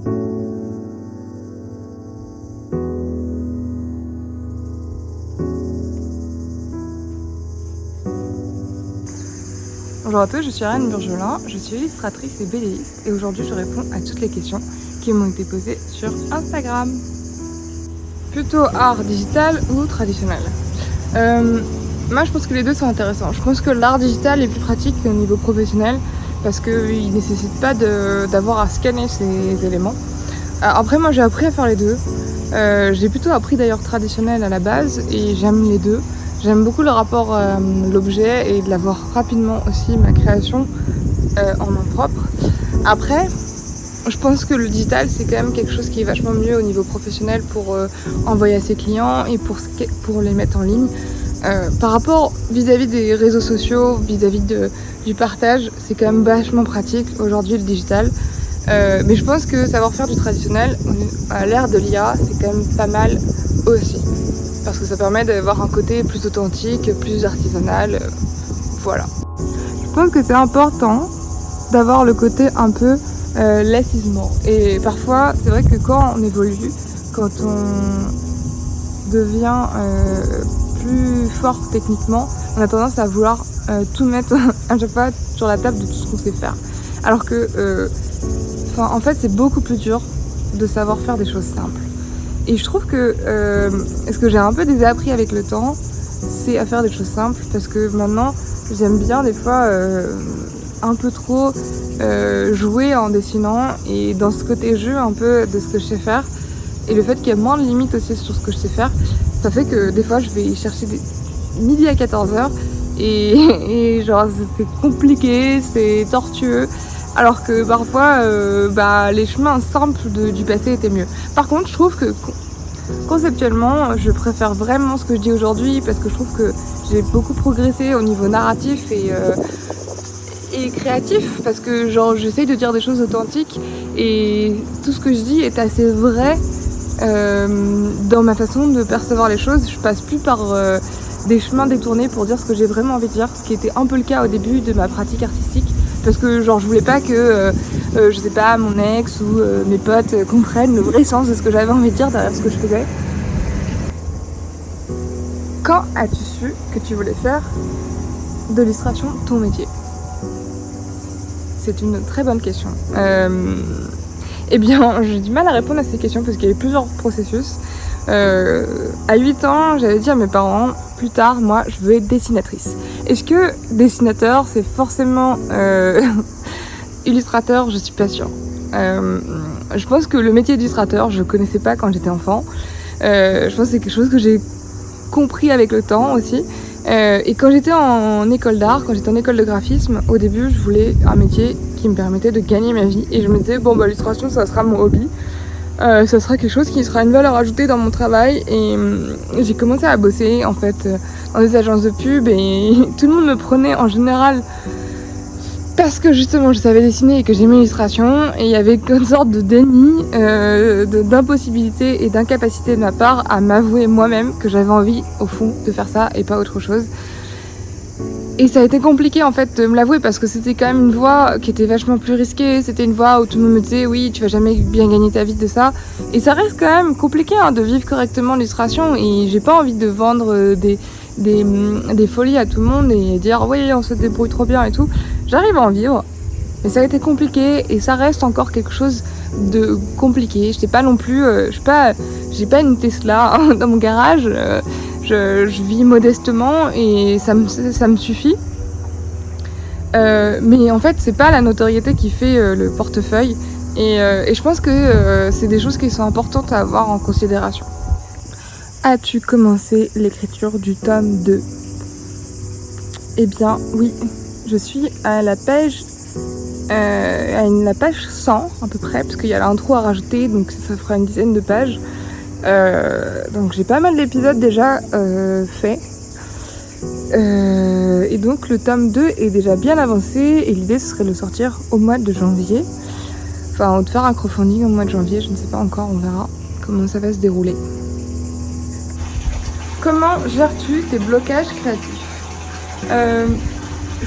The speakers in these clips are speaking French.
Bonjour à tous, je suis Ariane Burgelin, je suis illustratrice et BDiste et aujourd'hui je réponds à toutes les questions qui m'ont été posées sur Instagram. Plutôt art digital ou traditionnel? Moi je pense que les deux sont intéressants. Je pense que l'art digital est plus pratique au niveau professionnel parce qu'il ne nécessite pas d'avoir à scanner ces éléments. Après moi j'ai appris à faire les deux. J'ai plutôt appris d'ailleurs traditionnel à la base et j'aime les deux. J'aime beaucoup le rapport l'objet et de l'avoir rapidement aussi ma création en main propre. Après, je pense que le digital c'est quand même quelque chose qui est vachement mieux au niveau professionnel pour envoyer à ses clients et pour les mettre en ligne. Par rapport vis-à-vis des réseaux sociaux, vis-à-vis du partage, c'est quand même vachement pratique aujourd'hui le digital. Mais je pense que savoir faire du traditionnel à l'ère de l'IA, c'est quand même pas mal aussi. Parce que ça permet d'avoir un côté plus authentique, plus artisanal, voilà. Je pense que c'est important d'avoir le côté un peu less is more. Et parfois, c'est vrai que quand on évolue, quand on devient plus fort techniquement, on a tendance à vouloir tout mettre à chaque fois sur la table de tout ce qu'on sait faire. Alors que, en fait, c'est beaucoup plus dur de savoir faire des choses simples. Et je trouve que ce que j'ai un peu désappris avec le temps, c'est à faire des choses simples parce que maintenant j'aime bien des fois un peu trop jouer en dessinant et dans ce côté jeu un peu de ce que je sais faire et le fait qu'il y ait moins de limites aussi sur ce que je sais faire, ça fait que des fois je vais chercher midi à 14h et genre c'est compliqué, c'est tortueux. Alors que parfois, les chemins simples du passé étaient mieux. Par contre, je trouve que conceptuellement, je préfère vraiment ce que je dis aujourd'hui parce que je trouve que j'ai beaucoup progressé au niveau narratif et créatif parce que genre j'essaye de dire des choses authentiques et tout ce que je dis est assez vrai dans ma façon de percevoir les choses. Je passe plus par des chemins détournés pour dire ce que j'ai vraiment envie de dire, ce qui était un peu le cas au début de ma pratique artistique. Parce que genre je voulais pas que je sais pas mon ex ou mes potes comprennent le vrai sens de ce que j'avais envie de dire derrière ce que je faisais. Quand as-tu su que tu voulais faire de l'illustration ton métier? C'est une très bonne question. Eh bien j'ai du mal à répondre à ces questions parce qu'il y a eu plusieurs processus. À 8 ans, j'avais dit à mes parents, plus tard, moi, je veux être dessinatrice. Est-ce que dessinateur, c'est forcément illustrateur? Je suis pas sûre. Je pense que le métier d'illustrateur, je connaissais pas quand j'étais enfant. Je pense que c'est quelque chose que j'ai compris avec le temps aussi. Et quand j'étais en école d'art, quand j'étais en école de graphisme, au début, je voulais un métier qui me permettait de gagner ma vie. Et je me disais, l'illustration, ça sera mon hobby. Ça sera quelque chose qui sera une valeur ajoutée dans mon travail et j'ai commencé à bosser en fait dans des agences de pub et tout le monde me prenait en général parce que justement je savais dessiner et que j'aimais l'illustration et il y avait une sorte de déni, d'impossibilité et d'incapacité de ma part à m'avouer moi-même que j'avais envie au fond de faire ça et pas autre chose. Et ça a été compliqué en fait de me l'avouer parce que c'était quand même une voie qui était vachement plus risquée, c'était une voie où tout le monde me disait oui tu vas jamais bien gagner ta vie de ça et ça reste quand même compliqué de vivre correctement l'illustration et j'ai pas envie de vendre des folies à tout le monde et dire oui on se débrouille trop bien et tout. J'arrive à en vivre mais ça a été compliqué et ça reste encore quelque chose de compliqué. Je sais pas non plus, j'ai pas une Tesla dans mon garage. Je vis modestement et ça me suffit. Mais en fait, c'est pas la notoriété qui fait le portefeuille. Et je pense que c'est des choses qui sont importantes à avoir en considération. As-tu commencé l'écriture du tome 2? Eh bien, oui. Je suis à la page 100 à peu près, parce qu'il y a l'intro à rajouter, donc ça fera une dizaine de pages. Donc j'ai pas mal d'épisodes déjà faits et donc le tome 2 est déjà bien avancé et l'idée ce serait de le sortir au mois de janvier, enfin de faire un crowdfunding au mois de janvier, je ne sais pas encore, on verra comment ça va se dérouler. Comment gères-tu tes blocages créatifs?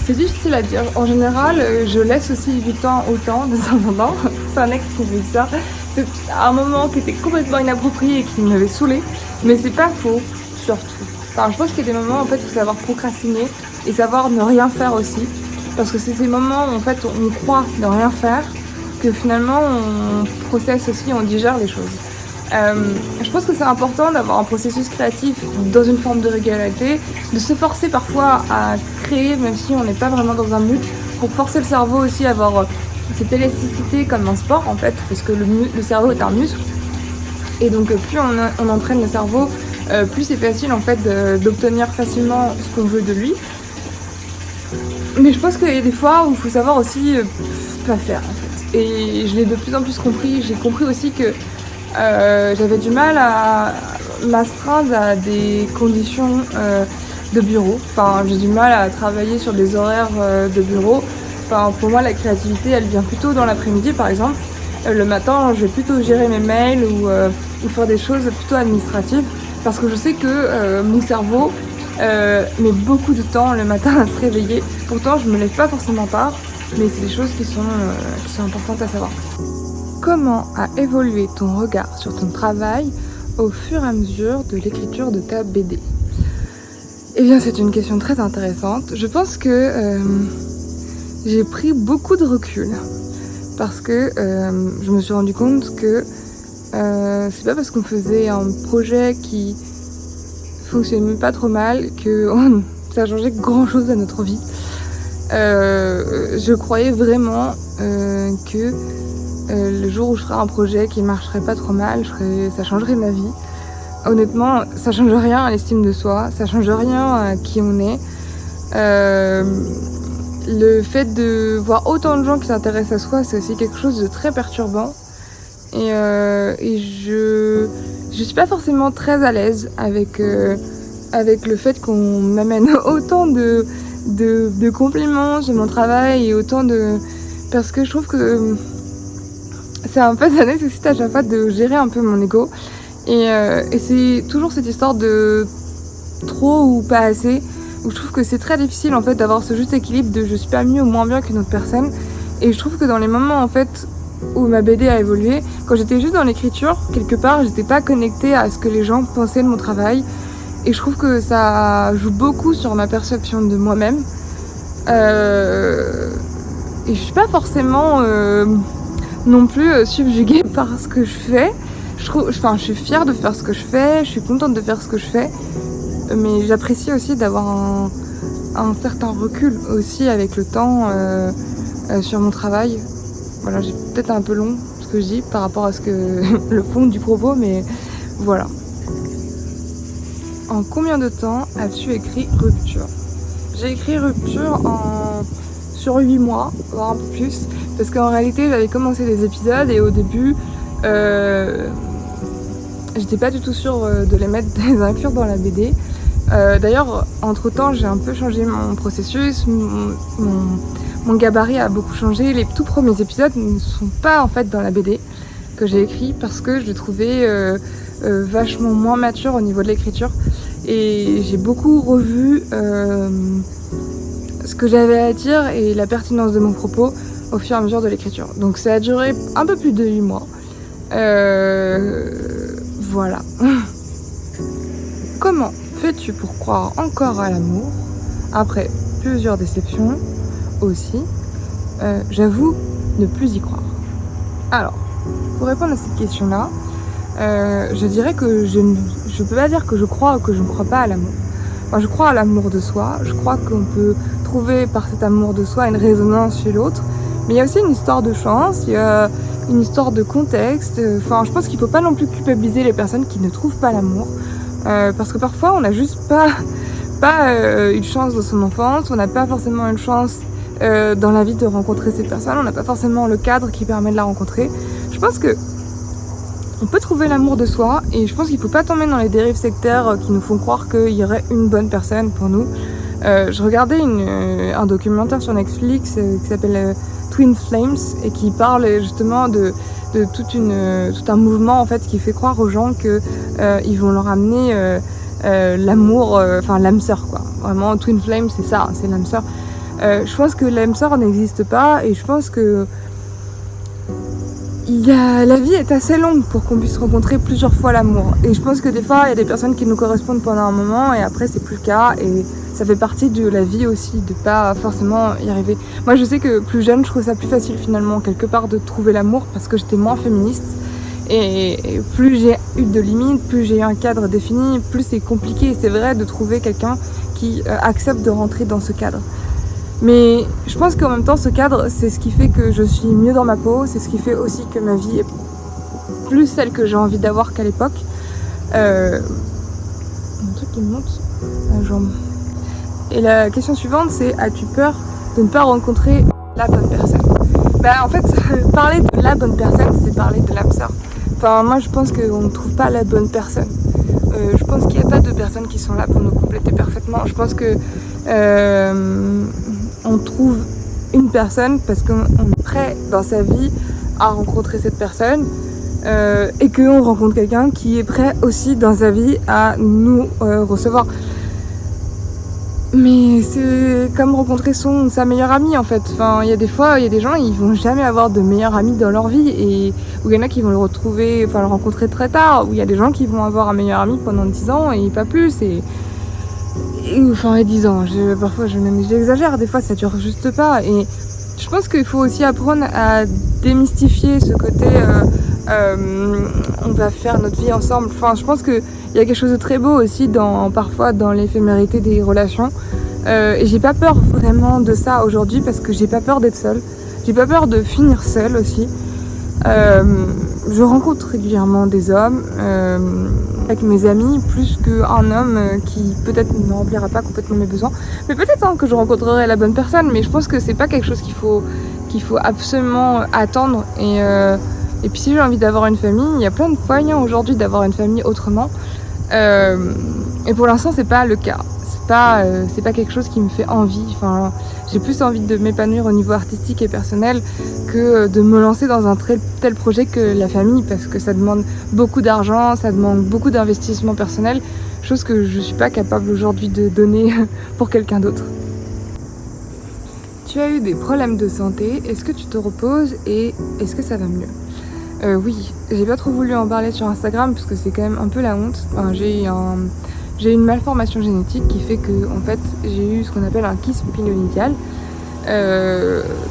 C'est difficile à dire. En général, je laisse aussi du temps au temps de temps en temps. C'est un ex qui me dit ça. c'est un moment qui était complètement inapproprié et qui m'avait saoulée, mais c'est pas faux, surtout. Enfin, je pense qu'il y a des moments, en fait, il faut savoir procrastiner et savoir ne rien faire aussi, parce que c'est ces moments où, en fait, on croit ne rien faire, que finalement, on processe aussi, on digère les choses. Je pense que c'est important d'avoir un processus créatif dans une forme de régularité, de se forcer parfois à créer, même si on n'est pas vraiment dans un mood, pour forcer le cerveau aussi à avoir cette élasticité comme un sport en fait, parce que le cerveau est un muscle, et donc plus on entraîne le cerveau, plus c'est facile en fait d'obtenir facilement ce qu'on veut de lui. Mais je pense qu'il y a des fois où il faut savoir aussi pas faire en fait, et je l'ai de plus en plus compris. J'ai compris aussi que j'avais du mal à m'astreindre à des conditions de bureau. Enfin, j'ai du mal à travailler sur des horaires de bureau. Enfin, pour moi, la créativité, elle vient plutôt dans l'après-midi, par exemple. Le matin, je vais plutôt gérer mes mails ou faire des choses plutôt administratives, parce que je sais que mon cerveau met beaucoup de temps le matin à se réveiller. Pourtant, je me lève pas forcément tard, mais c'est des choses qui sont importantes à savoir. Comment a évolué ton regard sur ton travail au fur et à mesure de l'écriture de ta BD ? Eh bien, c'est une question très intéressante. Je pense que j'ai pris beaucoup de recul parce que je me suis rendu compte que c'est pas parce qu'on faisait un projet qui fonctionnait pas trop mal que ça a changé grand chose à notre vie. Je croyais vraiment que le jour où je ferais un projet qui marcherait pas trop mal, ça changerait ma vie. Honnêtement, ça change rien à l'estime de soi, ça change rien à qui on est. Le fait de voir autant de gens qui s'intéressent à soi, c'est aussi quelque chose de très perturbant. Et je suis pas forcément très à l'aise avec le fait qu'on m'amène autant de compliments sur mon travail et autant de... Parce que je trouve que ça nécessite à chaque fois de gérer un peu mon ego. Et c'est toujours cette histoire de trop ou pas assez, où je trouve que c'est très difficile en fait d'avoir ce juste équilibre de je suis pas mieux ou moins bien qu'une autre personne. Et je trouve que dans les moments en fait où ma BD a évolué, quand j'étais juste dans l'écriture, quelque part j'étais pas connectée à ce que les gens pensaient de mon travail. Et je trouve que ça joue beaucoup sur ma perception de moi-même. Et je suis pas forcément non plus subjuguée par ce que je fais. Je suis fière de faire ce que je fais, je suis contente de faire ce que je fais, mais j'apprécie aussi d'avoir un certain recul aussi avec le temps sur mon travail. Voilà, j'ai peut-être un peu long ce que je dis par rapport à ce que le fond du propos, mais voilà. En combien de temps as-tu écrit Rupture ? J'ai écrit Rupture sur 8 mois, voire un peu plus, parce qu'en réalité j'avais commencé des épisodes et au début j'étais pas du tout sûre de les inclure dans la BD. D'ailleurs, entre temps, j'ai un peu changé mon processus, mon gabarit a beaucoup changé. Les tout premiers épisodes ne sont pas en fait dans la BD que j'ai écrit parce que je les trouvais vachement moins mature au niveau de l'écriture. Et j'ai beaucoup revu ce que j'avais à dire et la pertinence de mon propos au fur et à mesure de l'écriture. Donc ça a duré un peu plus de 8 mois. Voilà. Comment fais-tu pour croire encore à l'amour après plusieurs déceptions aussi? J'avoue ne plus y croire. Alors, pour répondre à cette question-là, je dirais que je peux pas dire que je crois ou que je ne crois pas à l'amour. Enfin, je crois à l'amour de soi. Je crois qu'on peut trouver par cet amour de soi une résonance chez l'autre. Mais il y a aussi une histoire de chance, il y a une histoire de contexte. Enfin, je pense qu'il ne faut pas non plus culpabiliser les personnes qui ne trouvent pas l'amour. Parce que parfois, on n'a juste pas une chance dans son enfance, on n'a pas forcément une chance dans la vie de rencontrer ces personnes, on n'a pas forcément le cadre qui permet de la rencontrer. Je pense que on peut trouver l'amour de soi et je pense qu'il ne faut pas tomber dans les dérives sectaires qui nous font croire qu'il y aurait une bonne personne pour nous. Je regardais un documentaire sur Netflix qui s'appelle Twin Flames et qui parle justement de tout un mouvement en fait qui fait croire aux gens que ils vont leur amener l'amour, enfin l'âme sœur quoi. Vraiment Twin Flames c'est ça, c'est l'âme sœur. Je pense que l'âme sœur n'existe pas et je pense que la vie est assez longue pour qu'on puisse rencontrer plusieurs fois l'amour. Et je pense que des fois, il y a des personnes qui nous correspondent pendant un moment et après, c'est plus le cas. Et ça fait partie de la vie aussi, de pas forcément y arriver. Moi, je sais que plus jeune, je trouve ça plus facile finalement, quelque part, de trouver l'amour parce que j'étais moins féministe. Et plus j'ai eu de limites, plus j'ai eu un cadre défini, plus c'est compliqué. C'est vrai de trouver quelqu'un qui accepte de rentrer dans ce cadre. Mais je pense qu'en même temps, ce cadre, c'est ce qui fait que je suis mieux dans ma peau, c'est ce qui fait aussi que ma vie est plus celle que j'ai envie d'avoir qu'à l'époque. Un truc qui me monte à la jambe. Et la question suivante, c'est: as-tu peur de ne pas rencontrer la bonne personne? En fait, parler de la bonne personne, c'est parler de l'âme sœur. Enfin, moi, je pense qu'on ne trouve pas la bonne personne. Je pense qu'il n'y a pas de personnes qui sont là pour nous compléter parfaitement. Je pense que on trouve une personne parce qu'on est prêt dans sa vie à rencontrer cette personne et qu'on rencontre quelqu'un qui est prêt aussi dans sa vie à nous recevoir. Mais c'est comme rencontrer sa meilleure amie en fait. Enfin, il y a des fois, il y a des gens, ils vont jamais avoir de meilleur ami dans leur vie, et où il y en a qui vont le rencontrer très tard, où il y a des gens qui vont avoir un meilleur ami pendant 10 ans et pas plus, et 10 ans, parfois j'exagère, des fois ça dure juste pas. Et je pense qu'il faut aussi apprendre à démystifier ce côté on va faire notre vie ensemble. Enfin, je pense qu'il y a quelque chose de très beau aussi parfois dans l'éphémérité des relations. Et j'ai pas peur vraiment de ça aujourd'hui parce que j'ai pas peur d'être seule. J'ai pas peur de finir seule aussi. Je rencontre régulièrement des hommes avec mes amis, plus qu'un homme qui peut-être ne remplira pas complètement mes besoins. Mais peut-être que je rencontrerai la bonne personne, mais je pense que c'est pas quelque chose qu'il faut absolument attendre. Et puis si j'ai envie d'avoir une famille, il y a plein de moyens aujourd'hui d'avoir une famille autrement. Et pour l'instant, c'est pas le cas. C'est pas quelque chose qui me fait envie. Enfin, j'ai plus envie de m'épanouir au niveau artistique et personnel que de me lancer dans un tel projet que la famille, parce que ça demande beaucoup d'argent, ça demande beaucoup d'investissement personnel, chose que je suis pas capable aujourd'hui de donner pour quelqu'un d'autre. Tu as eu des problèmes de santé, est-ce que tu te reposes et est-ce que ça va mieux? Oui, j'ai pas trop voulu en parler sur Instagram parce que c'est quand même un peu la honte. Enfin, j'ai une malformation génétique qui fait que en fait j'ai eu ce qu'on appelle un kyste pilonidal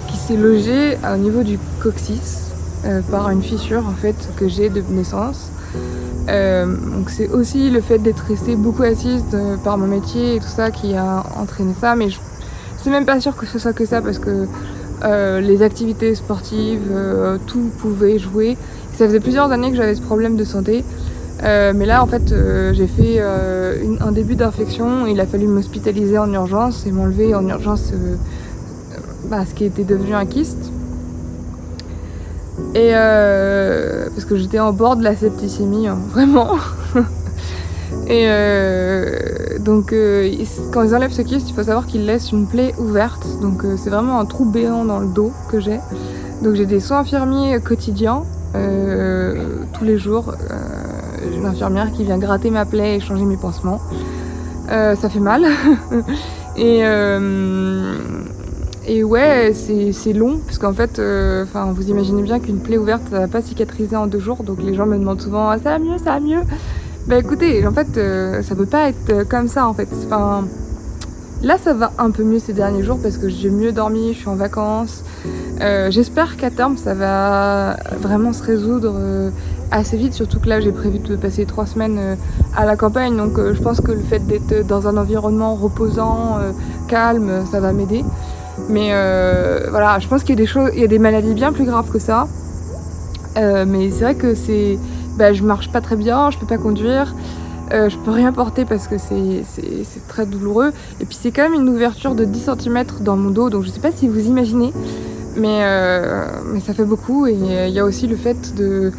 qui s'est logé au niveau du coccyx par une fissure en fait que j'ai de naissance. Donc c'est aussi le fait d'être restée beaucoup assise par mon métier et tout ça qui a entraîné ça, mais je suis même pas sûre que ce soit que ça parce que les activités sportives, tout pouvait jouer. Ça faisait plusieurs années que j'avais ce problème de santé. Mais là en fait j'ai fait un début d'infection, il a fallu m'hospitaliser en urgence et m'enlever en urgence ce qui était devenu un kyste, et parce que j'étais en bord de la septicémie vraiment. Et donc quand ils enlèvent ce kyste, il faut savoir qu'ils laissent une plaie ouverte, donc c'est vraiment un trou béant dans le dos que j'ai. Donc j'ai des soins infirmiers quotidiens tous les jours. J'ai une infirmière qui vient gratter ma plaie et changer mes pansements. Ça fait mal. Et ouais, c'est long, parce qu'en fait, vous imaginez bien qu'une plaie ouverte, ça va pas cicatriser en 2 jours, donc les gens me demandent souvent « ça va mieux ?» Bah écoutez, en fait, ça peut pas être comme ça, en fait. Enfin, là, ça va un peu mieux ces derniers jours, parce que j'ai mieux dormi, je suis en vacances. J'espère qu'à terme, ça va vraiment se résoudre assez vite, surtout que là, j'ai prévu de passer 3 semaines à la campagne, donc je pense que le fait d'être dans un environnement reposant, calme, ça va m'aider. Mais voilà, je pense qu'il y a des maladies bien plus graves que ça. Mais c'est vrai que je marche pas très bien, je peux pas conduire, je peux rien porter parce que c'est très douloureux. Et puis c'est quand même une ouverture de 10 cm dans mon dos, donc je sais pas si vous imaginez, mais ça fait beaucoup. Et il y a aussi le fait de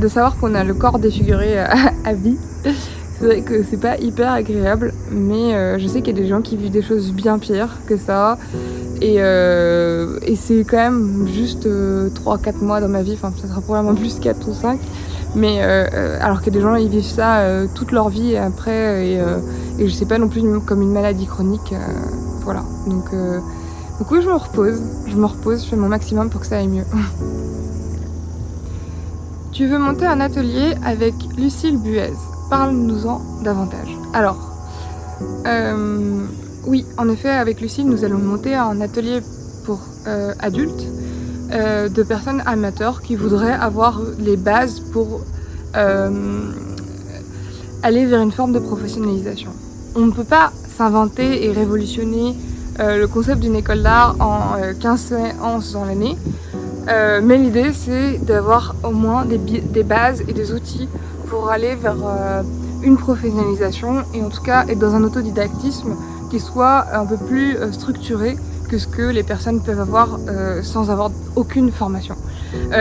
savoir qu'on a le corps défiguré à vie. C'est vrai que c'est pas hyper agréable, mais je sais qu'il y a des gens qui vivent des choses bien pires que ça. Et c'est quand même juste 3-4 mois dans ma vie, enfin ça sera probablement plus 4 ou 5. Mais alors que des gens ils vivent ça toute leur vie après, et je sais pas non plus comme une maladie chronique. Voilà. Donc oui, je me repose, je fais mon maximum pour que ça aille mieux. Tu veux monter un atelier avec Lucille Buez. Parle-nous-en davantage. Alors, oui, en effet, avec Lucille, nous allons monter un atelier pour adultes, de personnes amateurs qui voudraient avoir les bases pour aller vers une forme de professionnalisation. On ne peut pas s'inventer et révolutionner le concept d'une école d'art en 15 séances dans l'année, mais l'idée c'est d'avoir au moins des bases et des outils pour aller vers une professionnalisation et en tout cas être dans un autodidactisme qui soit un peu plus structuré que ce que les personnes peuvent avoir sans avoir aucune formation.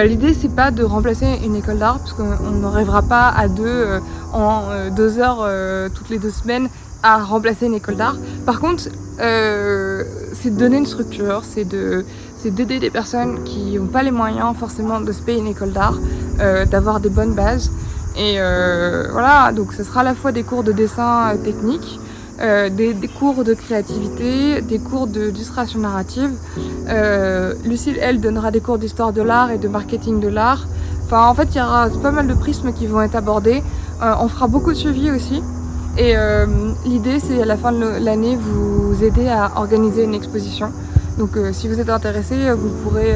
L'idée c'est pas de remplacer une école d'art parce qu'on ne rêvera pas à deux en 2 heures toutes les 2 semaines à remplacer une école d'art. Par contre, c'est de donner une structure, c'est d'aider des personnes qui n'ont pas les moyens forcément de se payer une école d'art, d'avoir des bonnes bases. Et voilà, donc ce sera à la fois des cours de dessin technique, des cours de créativité, des cours d'illustration narrative. Lucille, elle, donnera des cours d'histoire de l'art et de marketing de l'art. Enfin, en fait, il y aura pas mal de prismes qui vont être abordés. On fera beaucoup de suivi aussi. Et l'idée, c'est à la fin de l'année, vous aider à organiser une exposition. Donc si vous êtes intéressé, vous pourrez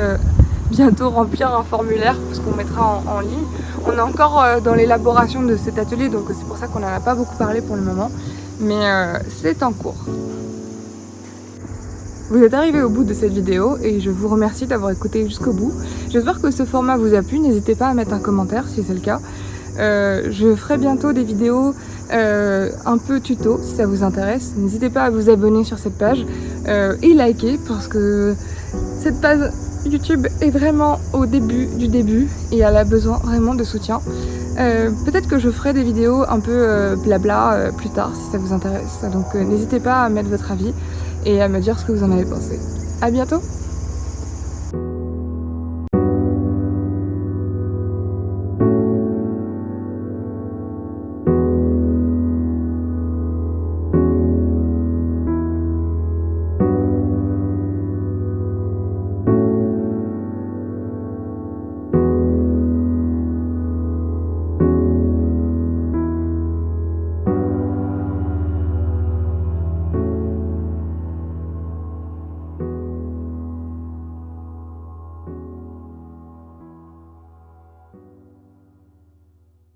bientôt remplir un formulaire, parce qu'on mettra en ligne. On est encore dans l'élaboration de cet atelier, donc c'est pour ça qu'on n'en a pas beaucoup parlé pour le moment. Mais c'est en cours. Vous êtes arrivé au bout de cette vidéo et je vous remercie d'avoir écouté jusqu'au bout. J'espère que ce format vous a plu, n'hésitez pas à mettre un commentaire si c'est le cas. Je ferai bientôt des vidéos un peu tuto si ça vous intéresse. N'hésitez pas à vous abonner sur cette page et liker parce que cette page YouTube est vraiment au début du début et elle a besoin vraiment de soutien. Peut-être que je ferai des vidéos un peu blabla plus tard si ça vous intéresse. Donc n'hésitez pas à mettre votre avis et à me dire ce que vous en avez pensé. À bientôt!